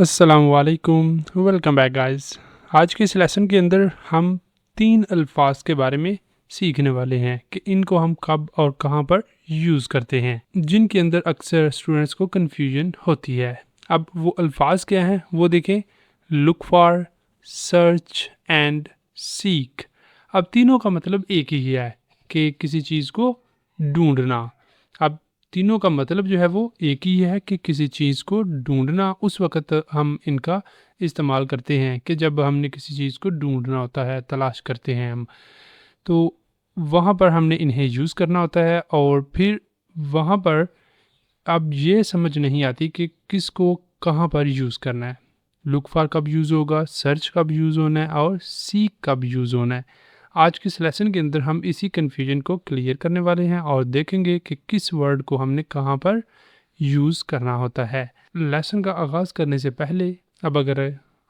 अस्सलामुअलैकुम, welcome back guys. आज के इस लेसन के अंदर हम 3 अल्फाज के बारे में सीखने वाले हैं कि इनको हम कब और कहाँ पर यूज़ करते हैं, जिनके अंदर अक्सर स्टूडेंट्स को कन्फ्यूजन होती है। अब वो अल्फाज क्या हैं वो देखें। Look for, search and seek. अब तीनों का मतलब एक ही है कि किसी चीज़ को ढूंढना। अब तीनों का मतलब जो है वो एक ही है कि किसी चीज़ को ढूंढना। उस वक़्त हम इनका इस्तेमाल करते हैं कि जब हमने किसी चीज़ को ढूंढना होता है, तलाश करते हैं हम, तो वहाँ पर हमने इन्हें यूज़ करना होता है। और फिर वहाँ पर अब ये समझ नहीं आती कि किसको कहाँ पर यूज़ करना है। लुक फॉर कब यूज़ होगा, सर्च कब यूज़ होना है और सीक कब यूज़ होना है। आज के इस लेसन के अंदर हम इसी कन्फ्यूजन को क्लियर करने वाले हैं और देखेंगे कि किस वर्ड को हमने कहाँ पर यूज़ करना होता है। लेसन का आगाज़ करने से पहले अब अगर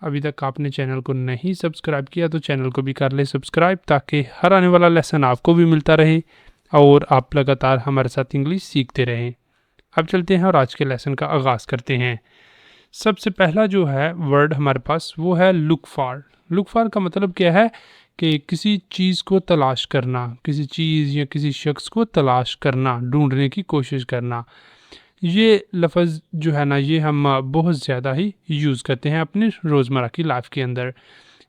अभी तक आपने चैनल को नहीं सब्सक्राइब किया तो चैनल को भी कर ले सब्सक्राइब, ताकि हर आने वाला लेसन आपको भी मिलता रहे और आप लगातार हमारे साथ इंग्लिश सीखते रहें। अब चलते हैं और आज के लेसन का आगाज़ करते हैं। सबसे पहला जो है वर्ड हमारे पास वो है लुक फॉर। लुक फॉर का मतलब क्या है कि किसी चीज़ को तलाश करना, किसी चीज़ या किसी शख्स को तलाश करना, ढूंढने की कोशिश करना। ये लफ्ज़ जो है ना, ये हम बहुत ज़्यादा ही यूज़ करते हैं अपनी रोज़मर्रा की लाइफ के अंदर।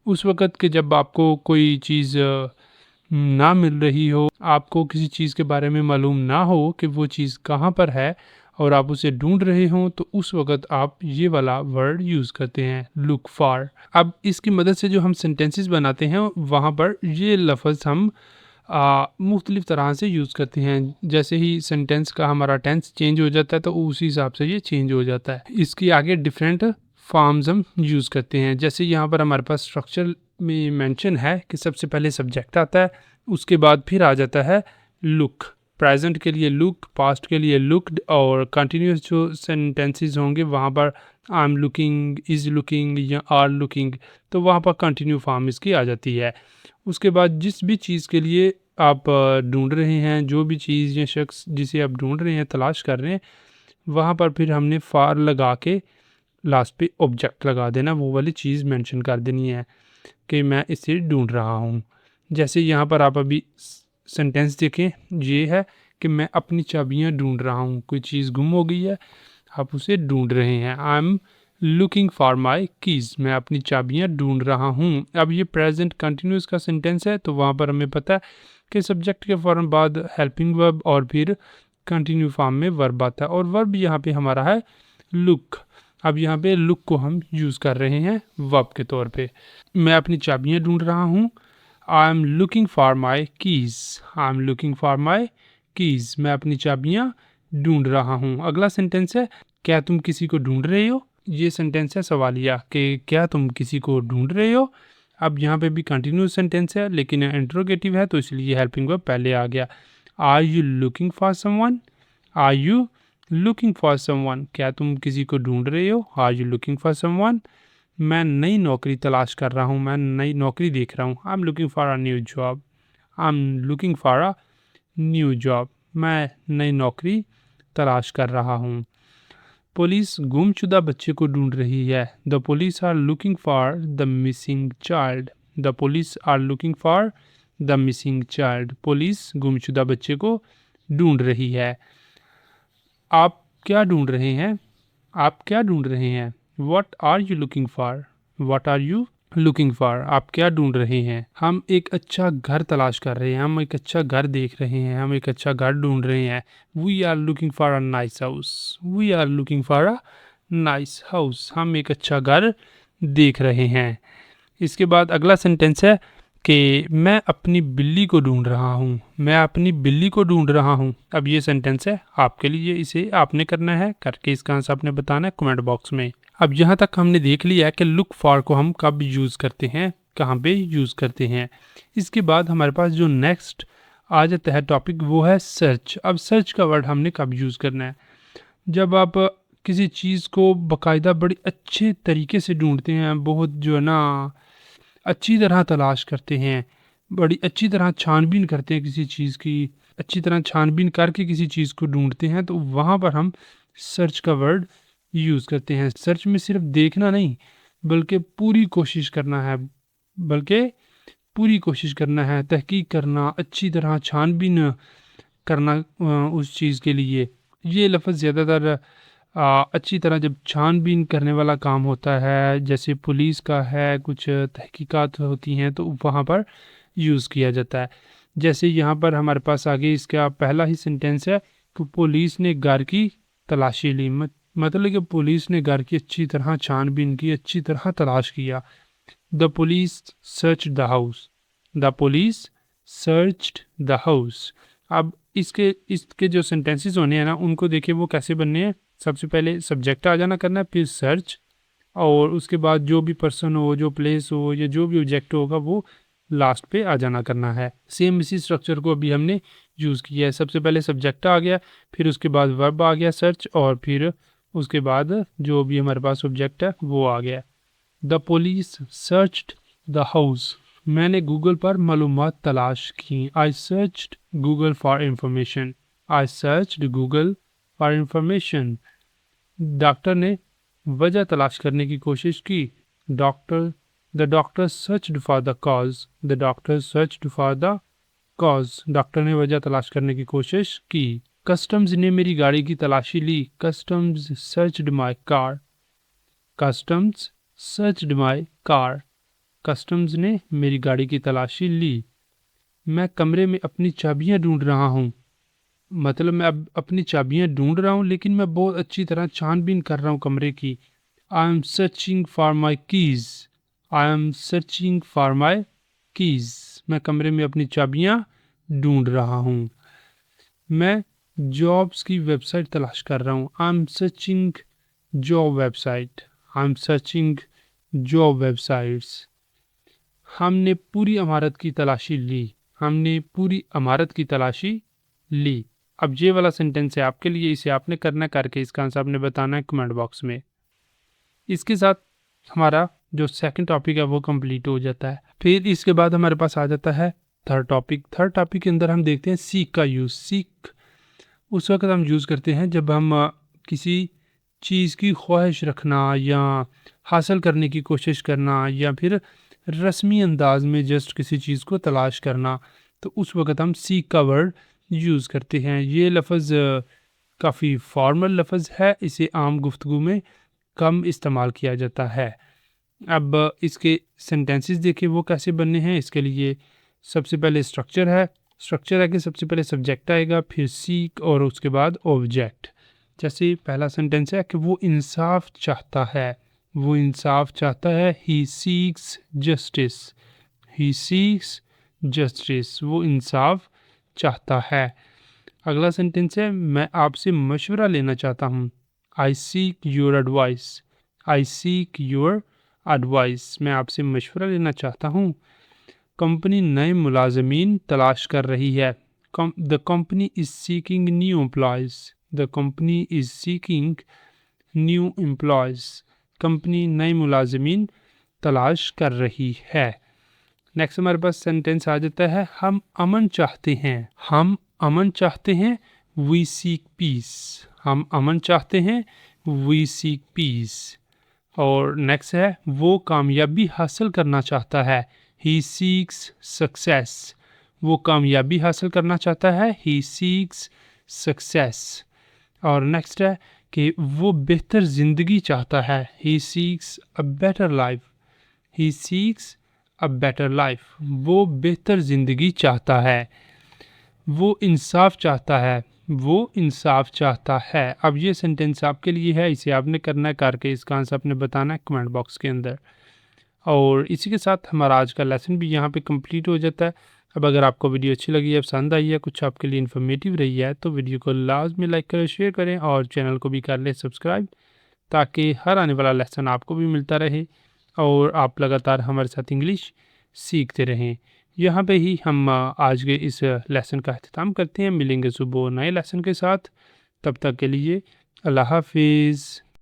उस वक़्त के जब आपको कोई चीज़ ना मिल रही हो, आपको किसी चीज़ के बारे में मालूम ना हो कि वो चीज़ कहाँ पर है और आप उसे ढूंढ रहे हों, तो उस वक़्त आप ये वाला वर्ड यूज़ करते हैं, लुक फॉर। अब इसकी मदद से जो हम सेंटेंसेस बनाते हैं वहाँ पर ये लफ्ज़ हम मुख्तलिफ़ तरह से यूज़ करते हैं। जैसे ही सेंटेंस का हमारा टेंस चेंज हो जाता है तो उसी हिसाब से ये चेंज हो जाता है। इसकी आगे डिफरेंट फॉर्म्स हम यूज़ करते हैं। जैसे यहाँ पर हमारे पास स्ट्रक्चर में मेंशन है कि सबसे पहले सब्जेक्ट आता है, उसके बाद फिर आ जाता है लुक। प्रेजेंट के लिए लुक, पास्ट के लिए लुक्ड और कंटिन्यूस जो सेंटेंसेस होंगे वहाँ पर I am looking, is looking या आर लुकिंग, तो वहाँ पर कंटिन्यू फॉर्म इसकी आ जाती है। उसके बाद जिस भी चीज़ के लिए आप ढूंढ रहे हैं, जो भी चीज़ या शख्स जिसे आप ढूंढ रहे हैं, तलाश कर रहे हैं, वहाँ पर फिर हमने फार लगा के लास्ट पे ऑब्जेक्ट लगा देना, वो वाली चीज़ मेंशन कर देनी है कि मैं इसे ढूंढ रहा हूँ। जैसे यहाँ पर आप अभी सेंटेंस देखें, ये है कि मैं अपनी चाबियाँ ढूंढ रहा हूँ। कोई चीज़ गुम हो गई है, आप उसे ढूंढ रहे हैं। I am looking for my keys, मैं अपनी चाबियाँ ढूंढ रहा हूँ। अब ये प्रेजेंट कंटिन्यूस का सेंटेंस है, तो वहाँ पर हमें पता है कि सब्जेक्ट के फ़ौरन बाद हेल्पिंग वर्ब और फिर कंटिन्यू फॉर्म में वर्ब आता है और वर्ब यहाँ पे हमारा है लुक। अब यहाँ पे लुक को हम यूज़ कर रहे हैं वर्ब के तौर पे। मैं अपनी चाबियाँ ढूंढ रहा हूँ। I am looking for my keys, I am looking for my keys, मैं अपनी चाबियाँ ढूंढ रहा हूँ। अगला सेंटेंस है क्या तुम किसी को ढूंढ रहे हो। ये सेंटेंस है सवालिया कि क्या तुम किसी को ढूंढ रहे हो। अब यहाँ पे भी कंटिन्यूस सेंटेंस है लेकिन इंट्रोगेटिव है, तो इसलिए हेल्पिंग वर्ब पहले आ गया। Are you looking for someone, are you looking for someone, क्या तुम किसी को ढूंढ रहे हो। Are you looking for someone, मैं नई नौकरी तलाश कर रहा हूँ, मैं नई नौकरी देख रहा हूँ। I am looking for a new job, I am looking for a new job, मैं नई नौकरी तलाश कर रहा हूँ। पुलिस गुमशुदा बच्चे को ढूंढ रही है। The police are looking for the missing child, the police are looking for the missing child, police गुमशुदा बच्चे को ढूंढ रही है। आप क्या ढूंढ रहे हैं, आप क्या ढूंढ रहे हैं। What are you looking for, what are you looking for, आप क्या ढूंढ रहे हैं। हम एक अच्छा घर तलाश कर रहे हैं, हम एक अच्छा घर देख रहे हैं, हम एक अच्छा घर ढूंढ रहे हैं। We are looking for a nice house, we are looking for a nice house, हम एक अच्छा घर देख रहे हैं। इसके बाद अगला सेंटेंस है कि मैं अपनी बिल्ली को ढूंढ रहा हूँ, मैं अपनी बिल्ली को ढूंढ रहा हूँ। अब ये सेंटेंस है आपके लिए, इसे आपने करना है, करके इसका आंसर आपने बताना है कमेंट बॉक्स में। अब यहाँ तक हमने देख लिया है कि लुक फॉर को हम कब यूज़ करते हैं, कहाँ पे यूज़ करते हैं। इसके बाद हमारे पास जो नेक्स्ट आ जाता है टॉपिक वो है सर्च। अब सर्च का वर्ड हमने कब यूज़ करना है, जब आप किसी चीज़ को बाकायदा बड़ी अच्छे तरीके से ढूंढते हैं, बहुत जो है ना अच्छी तरह तलाश करते हैं, बड़ी अच्छी तरह छानबीन करते हैं किसी चीज़ की, अच्छी तरह छानबीन करके किसी चीज़ को ढूंढते हैं, तो वहाँ पर हम सर्च का वर्ड यूज़ करते हैं। सर्च में सिर्फ देखना नहीं, बल्कि पूरी कोशिश करना है, तहकीक करना, अच्छी तरह छानबीन करना उस चीज़ के लिए। ये लफ़्ज़ ज़्यादातर अच्छी तरह जब छानबीन करने वाला काम होता है, जैसे पुलिस का है, कुछ तहकीकात होती हैं, तो वहाँ पर यूज़ किया जाता है। जैसे यहाँ पर हमारे पास आगे इसका पहला ही सेंटेंस है कि पुलिस ने घर की तलाशी ली। मतलब कि पुलिस ने घर की अच्छी तरह छानबीन की, अच्छी तरह तलाश किया। The police search the house. The police searched the house. अब इसके जो सेंटेंसेस होने हैं ना, उनको देखिए वो कैसे बनने हैं। सबसे पहले सब्जेक्ट आ जाना करना है, फिर सर्च, और उसके बाद जो भी पर्सन हो, जो प्लेस हो, या जो भी ऑब्जेक्ट होगा वो लास्ट पे आ जाना करना है। सेम इसी स्ट्रक्चर को अभी हमने यूज़ किया है। सबसे पहले सब्जेक्ट आ गया, फिर उसके बाद वर्ब आ गया सर्च, और फिर उसके बाद जो भी हमारे पास ऑब्जेक्ट है वो आ गया। The police searched the house. मैंने गूगल पर मालूमात तलाश की। I searched Google for information. I searched Google for information. Doctor ने वजह तलाश करने की कोशिश की। Doctor the doctor searched for the cause. The doctor searched for the cause. Doctor ने वजह तलाश करने की कोशिश की। कस्टम्स ने मेरी गाड़ी की तलाशी ली। Customs searched my car. Customs searched my car. Customs ने मेरी गाड़ी की तलाशी ली। मैं कमरे में अपनी चाबियां ढूंढ रहा हूँ। मतलब मैं अब अपनी चाबियां ढूंढ रहा हूँ, लेकिन मैं बहुत अच्छी तरह छानबीन कर रहा हूँ कमरे की। I am searching for my keys. I am searching for my keys. मैं कमरे में अपनी चाबियां ढूंढ रहा हूँ। मैं जॉब्स की वेबसाइट तलाश कर रहा हूँ। I am searching job website. I am searching job websites. हमने पूरी इमारत की तलाशी ली। हमने पूरी इमारत की तलाशी ली। अब ये वाला सेंटेंस है आपके लिए, इसे आपने करना करके इसका आंसर आपने बताना है कमेंट बॉक्स में। इसके साथ हमारा जो सेकंड टॉपिक है वो कंप्लीट हो जाता है। फिर इसके बाद हमारे पास आ जाता है थर्ड टॉपिक। थर्ड टॉपिक के अंदर हम देखते हैं सीक का यूज़। सीक उस वक्त हम यूज़ करते हैं जब हम किसी चीज़ की ख्वाहिश रखना, या हासिल करने की कोशिश करना, या फिर रस्मी अंदाज में जस्ट किसी चीज़ को तलाश करना, तो उस वक्त हम सीक का वर्ड यूज़ करते हैं। ये लफ्ज़ काफ़ी फॉर्मल लफ्ज़ है, इसे आम गुफ्तगू में कम इस्तेमाल किया जाता है। अब इसके सेंटेंसेस देखिए वो कैसे बनने हैं। इसके लिए सबसे पहले स्ट्रक्चर है कि सबसे पहले सब्जेक्ट आएगा, फिर सीक, और उसके बाद ऑब्जेक्ट। जैसे पहला सेंटेंस है कि वो इंसाफ चाहता है। वो इंसाफ चाहता है। He seeks justice. He seeks justice. वो इंसाफ चाहता है। अगला सेंटेंस है मैं आपसे मशवरा लेना चाहता हूँ। आई seek your advice. I seek your advice. मैं आपसे मशवरा लेना चाहता हूँ। कंपनी नए मुलाजमीन तलाश कर रही है। The company is seeking new employees. The company is seeking new employees. Company नए मुलाजमीन तलाश कर रही है। नेक्स्ट हमारे पास सेंटेंस आ जाता है हम अमन चाहते हैं। हम अमन चाहते हैं। We seek peace. हम अमन चाहते हैं। We seek peace. और नेक्स्ट है वो कामयाबी हासिल करना चाहता है। He seeks success. वो कामयाबी हासिल करना चाहता है। He seeks success. और नेक्स्ट है कि वो बेहतर ज़िंदगी चाहता है। He seeks a better life. He seeks a better life. वो बेहतर ज़िंदगी चाहता है। वो इंसाफ चाहता है। वो इंसाफ चाहता है। अब ये सेंटेंस आपके लिए है, इसे आपने करना है करके इसका आंसर आपने बताना है कमेंट बॉक्स के अंदर। और इसी के साथ हमारा आज का लेसन भी यहाँ पे कंप्लीट हो जाता है। अब अगर आपको वीडियो अच्छी लगी है, पसंद आई है, कुछ आपके लिए इन्फॉर्मेटिव रही है, तो वीडियो को लाजमी लाइक करें, शेयर करें, और चैनल को भी कर लें सब्सक्राइब, ताकि हर आने वाला लेसन आपको भी मिलता रहे और आप लगातार हमारे साथ इंग्लिश सीखते रहें। यहाँ पे ही हम आज के इस लेसन का अख्ताम करते हैं। मिलेंगे सुबह नए लेसन के साथ। तब तक के लिए अल्लाह हाफिज़।